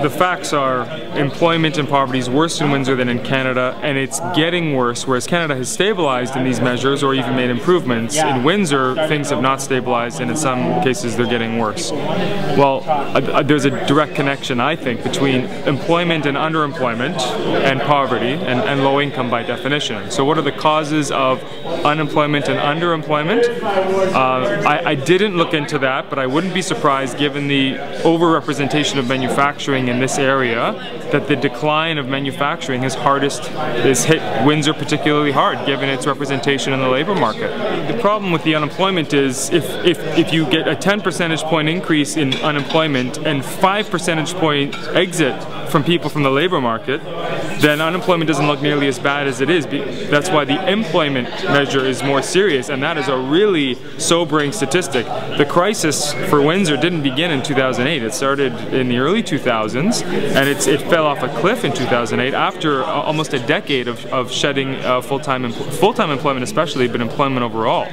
the facts are employment and poverty is worse in Windsor than in Canada, and it's getting worse, whereas Canada has stabilized in these measures or even made improvements. In Windsor, things have not stabilized, and in some cases they're getting worse. Well, there's a direct connection, I think, between employment and underemployment and poverty and low income by definition. So what are the causes of unemployment and underemployment? I didn't look into that, but I wouldn't be surprised, given the overrepresentation of manufacturing in this area, that the decline of manufacturing has hit Windsor particularly hard, given its representation in the labor market. The problem with the unemployment is if you get a 10 percentage point increase in unemployment and 5 percentage point exit from people from the labor market, then unemployment doesn't look nearly as bad as it is. That's why the employment measure is more serious, and that is a really sobering statistic. The crisis for Windsor didn't begin in 2008. It started in the early 2000s, and it fell off a cliff in 2008 after almost a decade of shedding full-time employment especially, but employment overall.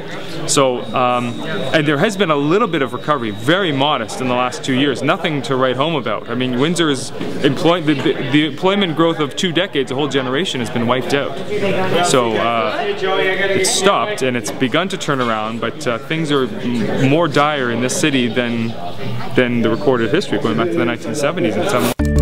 So, and there has been a little bit of recovery, very modest in the last 2 years, nothing to write home about. I mean, Windsor is the employment growth of 2 decades, a whole generation has been wiped out. So it's stopped and it's begun to turn around, but things are more dire in this city than the recorded history, going back to the 1970s in some